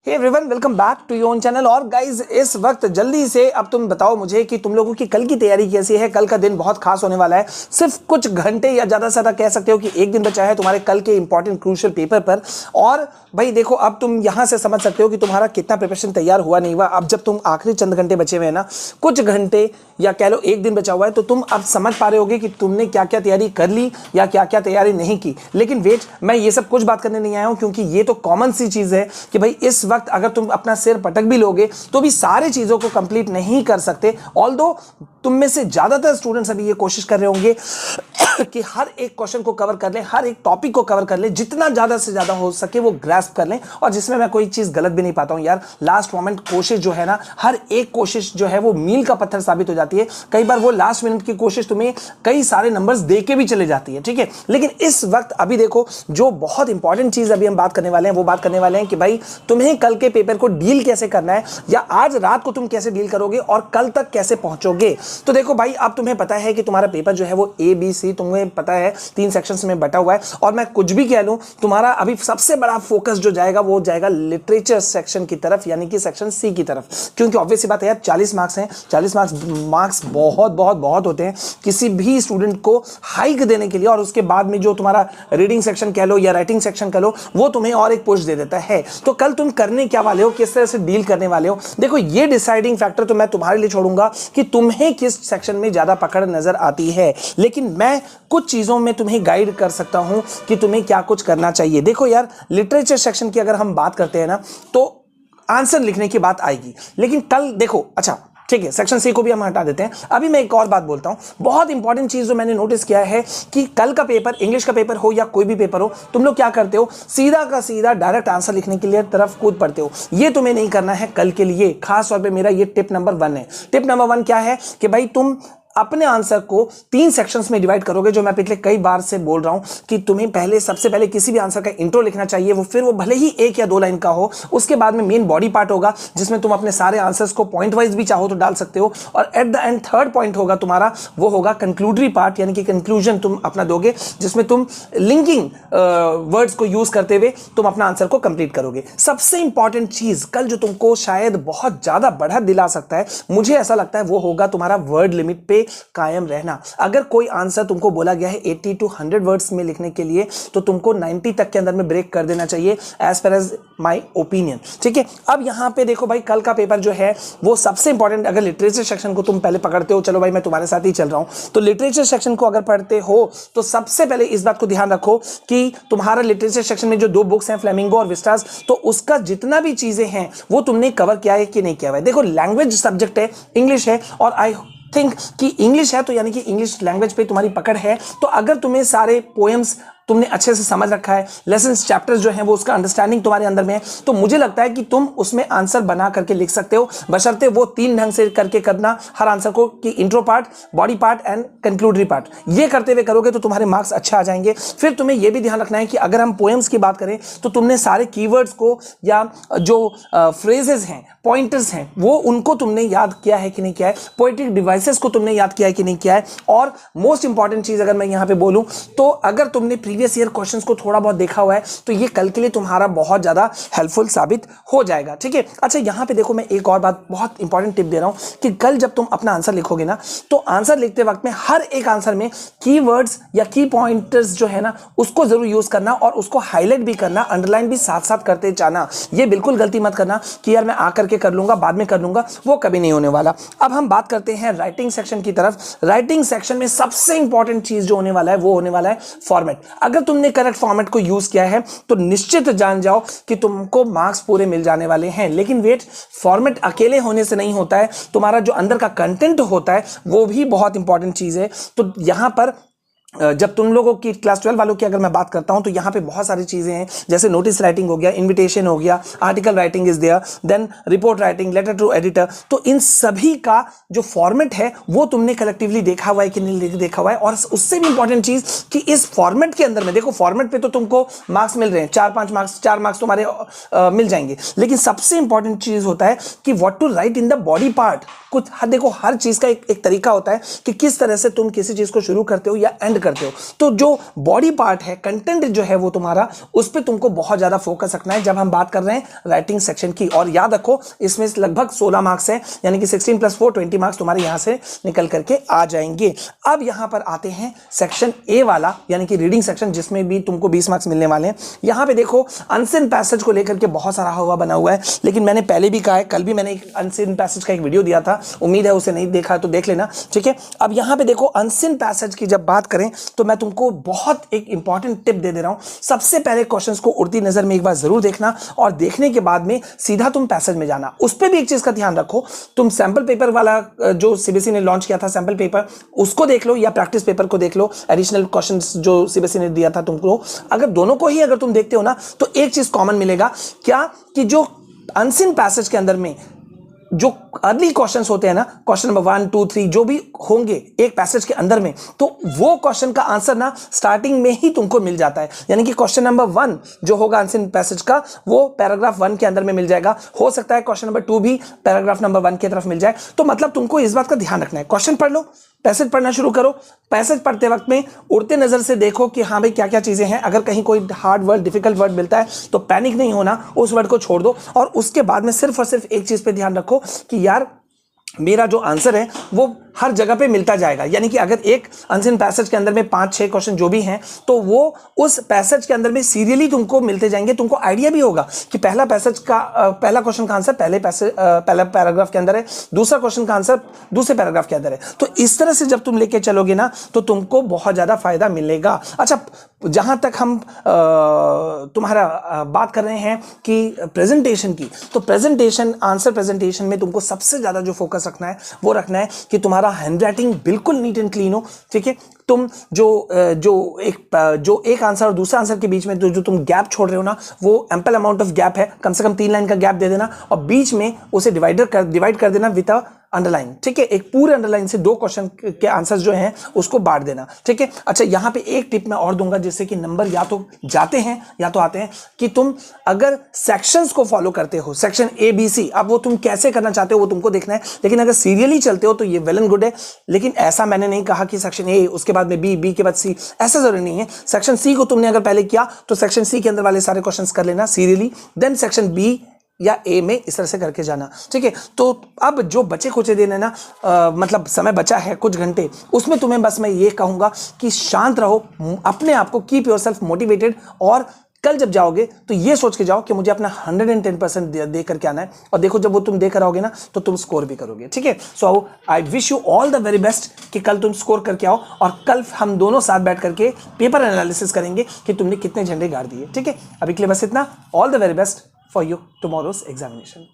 Hey everyone, welcome back to your own channel. और guys, इस वक्त जल्दी से अब तुम बताओ मुझे कि तुम लोगों की कल की तैयारी कैसी है। कल का दिन बहुत खास होने वाला है। सिर्फ कुछ घंटे या ज़्यादा से ज़्यादा कह सकते हो कि एक दिन बचा है तुम्हारे कल के इंपॉर्टेंट क्रूशियल पेपर पर। और भाई देखो, अब तुम यहाँ से समझ सकते हो कि तुम्हारा कितना प्रिपरेशन तैयार हुआ नहीं हुआ। अब जब तुम आखिरी चंद घंटे बचे हुए हैं ना, कुछ घंटे या कह लो एक दिन बचा हुआ है, तो तुम अब समझ पा रहे होगे कि तुमने क्या क्या तैयारी कर ली या क्या क्या तैयारी नहीं की। लेकिन वेट, मैं ये सब कुछ बात करने नहीं आया हूँ, क्योंकि ये तो कॉमन सी चीज़ है कि भाई इस वक्त अगर तुम अपना सिर पटक भी लोगे तो भी सारी चीज़ों को कंप्लीट नहीं कर सकते। ऑल्दो तुम में से ज़्यादातर स्टूडेंट्स अभी ये कोशिश कर रहे होंगे कि हर एक क्वेश्चन को कवर कर लें, हर एक टॉपिक को कवर कर लें, जितना ज़्यादा से ज़्यादा हो सके वो ग्रास्प कर लें। और जिसमें मैं कोई चीज़ गलत भी नहीं पाता हूँ यार। लास्ट मोमेंट कोशिश जो है ना, हर एक कोशिश जो है वो मील का पत्थर साबित हो जाती है। कई बार वो लास्ट मिनट की कोशिश तुम्हें कई सारे नंबर्स दे के भी चले जाती है, ठीक है। लेकिन इस वक्त अभी देखो, जो बहुत इंपॉर्टेंट चीज़ अभी हम बात करने वाले हैं वो बात करने वाले हैं कि भाई तुम्हें कल के पेपर को डील कैसे करना है, या आज रात को तुम कैसे डील करोगे और कल तक कैसे पहुंचोगे। तो देखो भाई, अब तुम्हें पता है कि तुम्हारा पेपर जो है वो ABC, तुम्हें पता है 3 सेक्शंस में बटा हुआ है। और मैं कुछ भी कह लूं, तुम्हारा अभी सबसे बड़ा फोकस जो जाएगा वो जाएगा लिटरेचर सेक्शन की तरफ, यानी कि सेक्शन C की तरफ। क्योंकि ऑब्वियस सी बात है यार, 40 मार्क्स हैं। 40 मार्क्स बहुत बहुत बहुत होते हैं किसी भी स्टूडेंट को हाइक देने के लिए। और उसके बाद में जो तुम्हारा रीडिंग सेक्शन कह लो या राइटिंग सेक्शन कह लो, वो तुम्हें और एक पुश दे देता है। तो कल तुम करने क्या वाले हो, किस तरह से डील करने वाले हो, देखो ये डिसाइडिंग फैक्टर तो मैं तुम्हारे लिए छोड़ूंगा कि तुम्हें किस सेक्शन में ज्यादा पकड़ नजर आती है। लेकिन मैं कुछ चीजों में तुम्हें गाइड कर सकता हूं कि तुम्हें क्या कुछ करना चाहिए। देखो यार, लिटरेचर सेक्शन की अगर हम बात करते हैं ना, तो आंसर लिखने की बात आएगी। लेकिन कल देखो, अच्छा ठीक है, सेक्शन C को भी हम हटा देते हैं। अभी मैं एक और बात बोलता हूं, बहुत इंपॉर्टेंट चीज जो मैंने नोटिस किया है कि कल का पेपर, इंग्लिश का पेपर हो या कोई भी पेपर हो, तुम लोग क्या करते हो, सीधा का सीधा डायरेक्ट आंसर लिखने के लिए तरफ कूद पड़ते हो। ये तुम्हें नहीं करना है कल के लिए। खास तौर पे मेरा ये टिप नंबर 1 है। टिप नंबर 1 क्या है कि भाई तुम अपने आंसर को 3 सेक्शंस में डिवाइड करोगे। जो मैं पिछले कई बार से बोल रहा हूं कि तुम्हें पहले, सबसे पहले किसी भी आंसर का इंट्रो लिखना चाहिए, वो फिर वो भले ही 1 या 2 लाइन का हो। उसके बाद में मेन बॉडी पार्ट होगा, जिसमें तुम अपने सारे आंसर्स को पॉइंट वाइज भी चाहो तो डाल सकते हो। और at the end third point होगा तुम्हारा, वो होगा कंक्लूडरी पार्ट, यानी कि कंक्लूजन तुम अपना दोगे, जिसमें तुम लिंकिंग वर्ड्स को यूज करते हुए तुम अपना आंसर को कंप्लीट करोगे। सबसे इंपॉर्टेंट चीज कल जो तुमको शायद बहुत ज्यादा बढ़त दिला सकता है, मुझे ऐसा लगता है, वो होगा तुम्हारा वर्ड लिमिट पे कायम रहना। अगर कोई आंसर तुमको बोला गया है 80 to 100 वर्ड्स में लिखने के लिए, तो तुमको 90 तक के अंदर में ब्रेक कर देना चाहिए, as per as my opinion, ठीक है। अब यहां पे देखो भाई, कल का पेपर जो है वो सबसे इंपॉर्टेंट, अगर लिटरेचर सेक्शन को तुम पहले पकड़ते हो, चलो भाई मैं तुम्हारे साथ ही चल रहा हूं, तो लिटरेचर सेक्शन को अगर पढ़ते हो तो सबसे पहले इस बात को ध्यान रखो कि तुम्हारा लिटरेचर सेक्शन में जो 2 बुक्स हैं, फ्लेमिंगो और विस्टास, तो उसका जितना भी चीजें हैं वो तुमने कवर किया है कि नहीं किया है। देखो, लैंग्वेज सब्जेक्ट है, इंग्लिश है, और आई थिंक कि इंग्लिश है, तो यानी कि इंग्लिश लैंग्वेज पे तुम्हारी पकड़ है। तो अगर तुम्हें सारे पोएम्स तुमने अच्छे से समझ रखा है, लेसन्स, चैप्टर्स जो हैं वो उसका अंडरस्टैंडिंग तुम्हारे अंदर में है, तो मुझे लगता है कि तुम उसमें आंसर बना करके लिख सकते हो, बशर्ते वो 3 ढंग से करके करना हर आंसर को, कि intro part, body part and concludory part. ये करते हुए करोगे तो तुम्हारे मार्क्स अच्छे आ जाएंगे। फिर तुम्हें ये भी ध्यान रखना है कि अगर हम पोएम्स की बात करें तो तुमने सारे कीवर्ड्स को या जो फ्रेजेस हैं, पॉइंटर्स हैं, वो उनको तुमने याद किया है कि नहीं किया है, पोएटिक डिवाइसेस को तुमने याद किया है कि नहीं किया है। और मोस्ट इंपॉर्टेंट चीज अगर मैं यहाँ पे बोलूँ, तो अगर तुमने प्रीवियस ईयर क्वेश्चंस को थोड़ा बहुत देखा हुआ है, तो ये कल के लिए तुम्हारा बहुत ज्यादा हेल्पफुल साबित हो जाएगा, ठीक है। अच्छा, यहाँ पे देखो, मैं एक और बात, बहुत इंपॉर्टेंट टिप दे रहा हूँ कि कल जब तुम अपना आंसर लिखोगे ना, तो आंसर लिखते वक्त में हर एक आंसर में कीवर्ड्स या की पॉइंटर्स जो है ना, उसको जरूर यूज करना और उसको हाईलाइट भी करना, अंडरलाइन भी साथ साथ करते जाना। ये बिल्कुल गलती मत करना कि यार मैं आकर के कर लूंगा, बाद में कर लूंगा, वो कभी नहीं होने वाला। अब हम बात करते हैं राइटिंग सेक्शन की तरफ। राइटिंग सेक्शन में सबसे इंपॉर्टेंट चीज जो होने वाला है वो होने वाला है फॉर्मेट। अगर तुमने करेक्ट फॉर्मेट को यूज किया है तो निश्चित जान जाओ कि तुमको मार्क्स पूरे मिल जाने वाले हैं। लेकिन वेट, फॉर्मेट अकेले होने से नहीं होता है, तुम्हारा जो अंदर का कंटेंट होता है वो भी बहुत इंपॉर्टेंट चीज है। तो यहां पर जब तुम लोगों की क्लास 12 वालों की अगर मैं बात करता हूं, तो यहां पे बहुत सारी चीजें हैं, जैसे नोटिस राइटिंग हो गया, इनविटेशन हो गया, article writing is there, then report writing, letter to editor. तो इन सभी का जो फॉर्मेट है वो तुमने कलेक्टिवली देखा हुआ है कि नहीं देखा हुआ है। और उससे भी इंपॉर्टेंट चीज कि इस फॉर्मेट के अंदर में, देखो फॉर्मेट पे तो तुमको मार्क्स मिल रहे हैं, 4-5 मार्क्स, 4 मार्क्स तुम्हारे मिल जाएंगे। लेकिन सबसे इंपॉर्टेंट चीज होता है कि what to write in the body part. कुछ देखो, हर चीज का एक तरीका होता है कि किस तरह से तुम किसी चीज को शुरू करते हो या एंड अटेंड करते हो। तो जो बॉडी पार्ट है, कंटेंट जो है वो तुम्हारा, उस पर तुमको बहुत ज्यादा फोकस रखना है जब हम बात कर रहे हैं राइटिंग सेक्शन की। और याद रखो इसमें लगभग 16 मार्क्स है, यानी कि 16 + 4 20 मार्क्स तुम्हारे यहां से निकल करके आ जाएंगे। अब यहां पर आते हैं सेक्शन ए वाला, यानी कि रीडिंग सेक्शन, जिसमें भी तुमको 20 मार्क्स मिलने वाले हैं। यहां पे देखो अनसीन पैसेज को लेकर के बहुत सारा हवा बना हुआ है, लेकिन मैंने पहले भी कहा है, कल भी मैंने एक अनसीन पैसेज का एक वीडियो दिया था, उम्मीद है उसे नहीं देखा तो देख लेना, ठीक है। अब यहां पे देखो अनसीन पैसेज की जब बात करें तो मैं तुमको बहुत एक इंपॉर्टेंट टिप दे रहा हूं। सबसे पहले क्वेश्चंस को उड़ती नजर में एक बार जरूर देखना, और देखने के बाद में सीधा तुम पैसेज में जाना। उस पर भी एक चीज का ध्यान रखो, तुम सैंपल पेपर वाला जो सीबीएसई ने लॉन्च किया था सैंपल पेपर, उसको देख लो या प्रैक्टिस पेपर को देख लो, एडिशनल क्वेश्चंस जो सीबीएसई ने दिया था तुमको। अगर दोनों को ही अगर तुम देखते हो ना, तो एक चीज कॉमन मिलेगा, क्या कि जो अनसीन पैसेज के अंदर में जो अर्ली क्वेश्चंस होते हैं ना, क्वेश्चन नंबर 1 2 3 जो भी होंगे एक पैसेज के अंदर में, तो वो क्वेश्चन का आंसर ना स्टार्टिंग में ही तुमको मिल जाता है। यानी कि क्वेश्चन नंबर 1 जो होगा अनसीन पैसेज का, वो पैराग्राफ 1 के अंदर में मिल जाएगा। हो सकता है क्वेश्चन नंबर 2 भी पैराग्राफ नंबर 1 की तरफ मिल जाए। तो मतलब तुमको इस बात का ध्यान रखना है, क्वेश्चन पढ़ लो, पैसेज पढ़ना शुरू करो, पैसेज पढ़ते वक्त में उड़ते नजर से देखो कि हाँ भाई क्या क्या चीजें हैं। अगर कहीं कोई हार्ड वर्ड, डिफिकल्ट वर्ड मिलता है तो पैनिक नहीं होना, उस वर्ड को छोड़ दो, और उसके बाद में सिर्फ और सिर्फ एक चीज पे ध्यान रखो कि यार मेरा जो आंसर है वो हर जगह पे मिलता जाएगा। यानी कि अगर एक अनसीन पैसेज के अंदर में 5-6 क्वेश्चन जो भी हैं, तो वो उस पैसेज के अंदर में सीरियली तुमको मिलते जाएंगे। तुमको आइडिया भी होगा कि पहला पैसेज का पहला क्वेश्चन का आंसर पहला पैराग्राफ के अंदर है, दूसरा क्वेश्चन का आंसर दूसरे पैराग्राफ के अंदर है। तो इस तरह से जब तुम लेके चलोगे ना, तो तुमको बहुत ज्यादा फायदा मिलेगा। अच्छा, जहां तक हम तुम्हारा बात कर रहे हैं कि प्रेजेंटेशन की, तो प्रेजेंटेशन, आंसर प्रेजेंटेशन में तुमको सबसे ज्यादा जो फोकस रखना है वो रखना है कि तुम्हारा हैंडराइटिंग बिल्कुल नीट एंड क्लीन हो, ठीक है। तुम जो एक आंसर और दूसरा आंसर के बीच में जो तुम गैप छोड़ रहे हो ना, वो एम्पल अमाउंट ऑफ गैप है, कम से कम 3 लाइन का गैप दे देना, और बीच में उसे डिवाइड कर देना विद अ अंडरलाइन, ठीक है। एक पूरे अंडरलाइन से 2 क्वेश्चन के आंसर्स जो हैं उसको बांट देना, ठीक है। अच्छा, यहां पे एक टिप मैं और दूंगा जिससे कि नंबर या तो जाते हैं या तो आते हैं, कि तुम अगर सेक्शंस को फॉलो करते हो, सेक्शन ए बी सी, अब वो तुम कैसे करना चाहते हो वो तुमको देखना है, लेकिन अगर सीरियली चलते हो तो ये वेल एंड गुड है। लेकिन ऐसा मैंने नहीं कहा कि सेक्शन ए उसके बाद में बी के बाद सी, ऐसा जरूरी नहीं है। सेक्शन सी को तुमने अगर पहले किया तो सेक्शन सी के अंदर वाले सारे क्वेश्चंस कर लेना सीरियली, देन सेक्शन बी या ए में इस तरह से करके जाना, ठीक है। तो अब जो बचे खुचे दिन है ना, मतलब समय बचा है कुछ घंटे, उसमें तुम्हें बस मैं ये कहूंगा कि शांत रहो, अपने आप को कीप योरसेल्फ मोटिवेटेड, और कल जब जाओगे तो ये सोच के जाओ कि मुझे अपना 110% दे करके आना है। और देखो जब वो तुम दे कर आओगे ना, तो तुम स्कोर भी करोगे, ठीक है। So I wish you all the very best कि कल तुम स्कोर करके आओ, और कल हम दोनों साथ बैठ करके पेपर एनालिसिस करेंगे कि तुमने कितने झंडे गाड़ दिए, ठीक है। अभी के लिए बस इतना। All the very best for your tomorrow's examination.